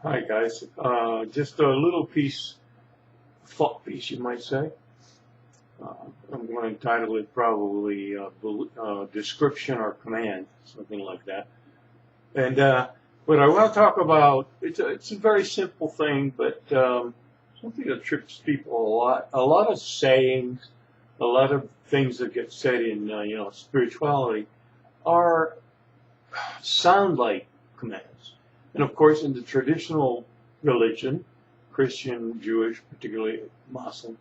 Hi guys. Just a little piece, thought piece, you might say. Uh, I'm going to entitle it probably description or command, something like that. And what I want to talk about, it's a very simple thing, but something that trips people a lot. A lot of sayings, a lot of things that get said in spirituality are sound like commands. And of course, in the traditional religion, Christian, Jewish, particularly Muslim,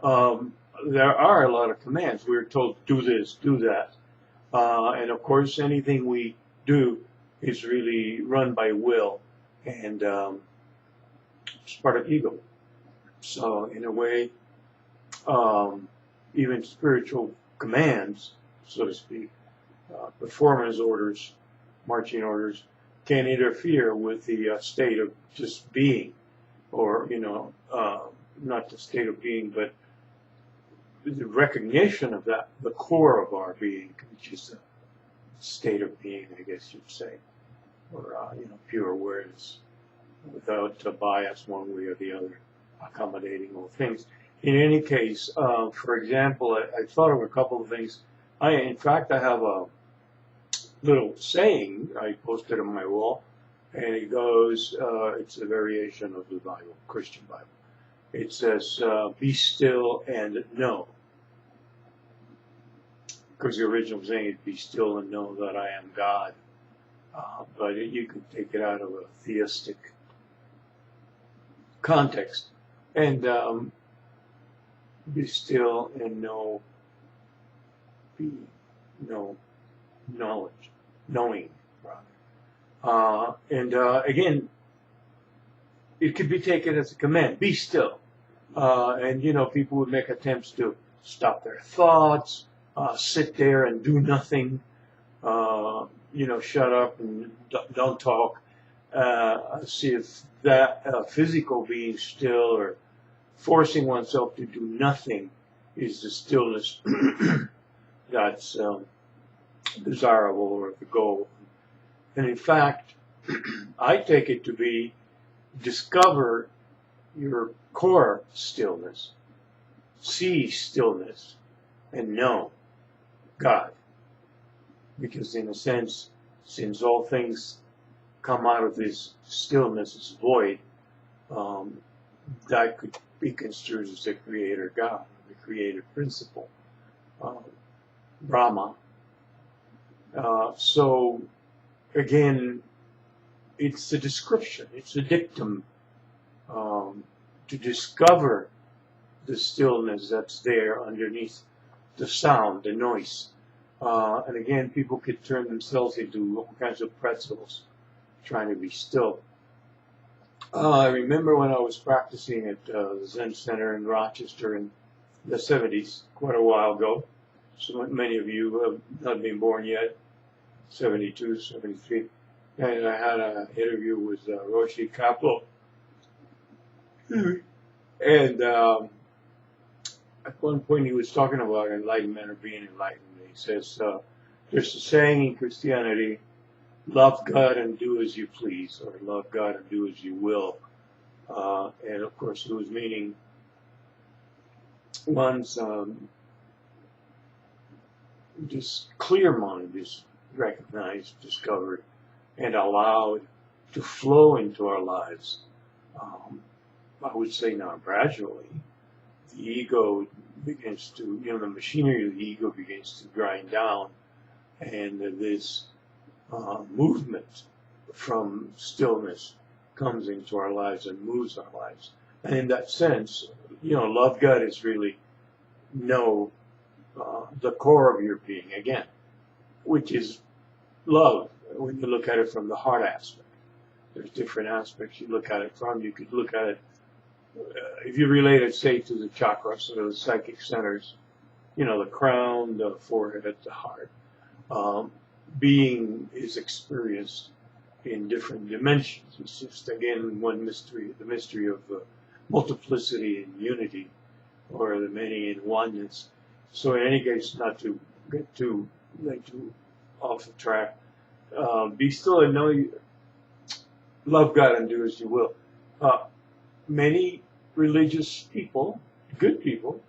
um, there are a lot of commands. We're told, do this, do that. And of course, anything we do is really run by will, and it's part of ego. So, in a way, um, even spiritual commands, so to speak, performance orders, marching orders, can interfere with the state of just being, or not the state of being, but the recognition of that, the core of our being, which is the state of being, I guess you'd say, or pure awareness, without a bias one way or the other, accommodating all things. In any case, for example, I thought of a couple of things. In fact, I have a little saying I posted on my wall, and it goes, it's a variation of the Bible, Christian Bible. It says, be still and know. Because the original saying is, be still and know that I am God. But you can take it out of a theistic context. And be still and know, knowing, rather. Again, it could be taken as a command, be still. And people would make attempts to stop their thoughts, sit there and do nothing, shut up and don't talk. See if that physical being still or forcing oneself to do nothing is the stillness that's desirable or the goal. And in fact, I take it to be discover your core stillness, see stillness, and know God. Because in a sense, since all things come out of this stillness, this void, that could be construed as the creator God, the creative principle, Brahma. So again, it's a description, it's a dictum to discover the stillness that's there underneath the sound, the noise. And again, people could turn themselves into all kinds of pretzels trying to be still. I remember when I was practicing at the Zen Center in Rochester in the 70s, quite a while ago. So many of you have not been born yet, 72, 73. And I had an interview with Roshi Kapleau. And at one point he was talking about enlightenment or being enlightened. He says, there's a saying in Christianity, love God and do as you please, or love God and do as you will. And of course he was meaning one's just clear mind is recognized, discovered, and allowed to flow into our lives. I would say now gradually, the ego begins to, the machinery of the ego begins to grind down, and this movement from stillness comes into our lives and moves our lives. And in that sense, love God is really know the core of your being again, which is love when you look at it from the heart aspect. There's different aspects you look at it from. You could look at it, if you relate it, say, to the chakras, or the psychic centers, the crown, the forehead, the heart. Being is experienced in different dimensions. It's just, again, one mystery, the mystery of multiplicity and unity, or the many in oneness. So in any case, not to get too off the track, be still and know love God and do as you will. Many religious people, good people,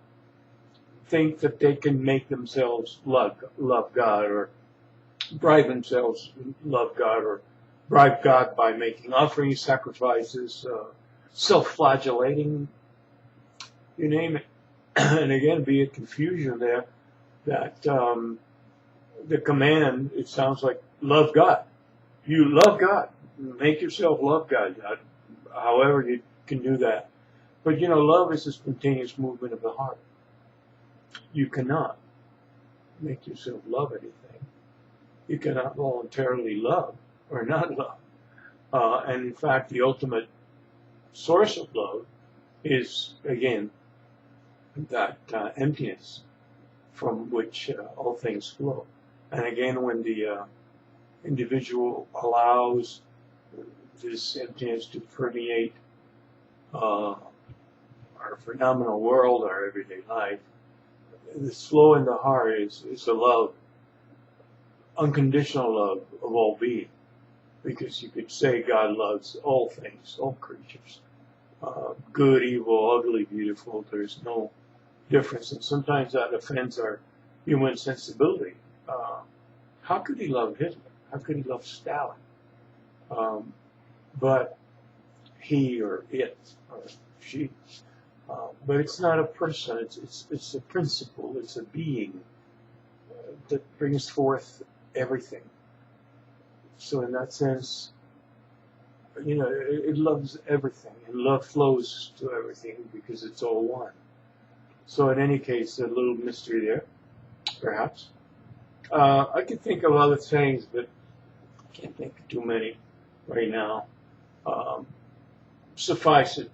think that they can make themselves love God, or bribe themselves love God, or bribe God by making offerings, sacrifices, self-flagellating, you name it. And again, be a confusion there that the command, it sounds like love God. You love God. Make yourself love God. However you can do that. But love is a spontaneous movement of the heart. You cannot make yourself love anything. You cannot voluntarily love or not love. And in fact, the ultimate source of love is, again, that emptiness from which all things flow. And again, when the individual allows this emptiness to permeate our phenomenal world, our everyday life, this flow in the heart is a love, unconditional love of all being. Because you could say God loves all things, all creatures, good, evil, ugly, beautiful. There's no difference, and sometimes that offends our human sensibility. How could he love Hitler? How could he love Stalin? But he or it or she. But it's not a person. It's a principle. It's a being that brings forth everything. So in that sense, it loves everything, and love flows to everything because it's all one. So in any case, a little mystery there, perhaps. I could think of other things, but I can't think of too many right now. Suffice it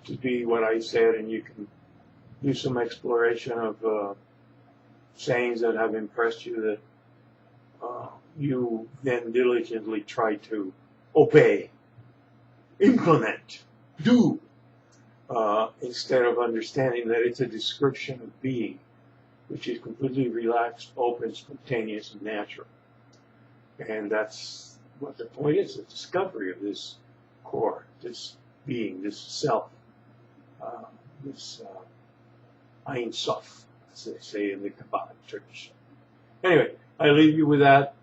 to be what I said, and you can do some exploration of sayings that have impressed you that you then diligently try to obey, implement, do, instead of understanding that it's a description of being, which is completely relaxed, open, spontaneous, and natural. And that's what the point is, the discovery of this core, this being, this self, this Ein Sof, as they say in the Kabbalic tradition. Anyway, I leave you with that.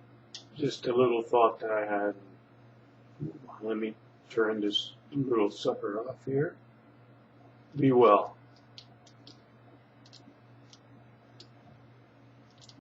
Just a little thought that I had. Let me turn this little sucker off here. Be well.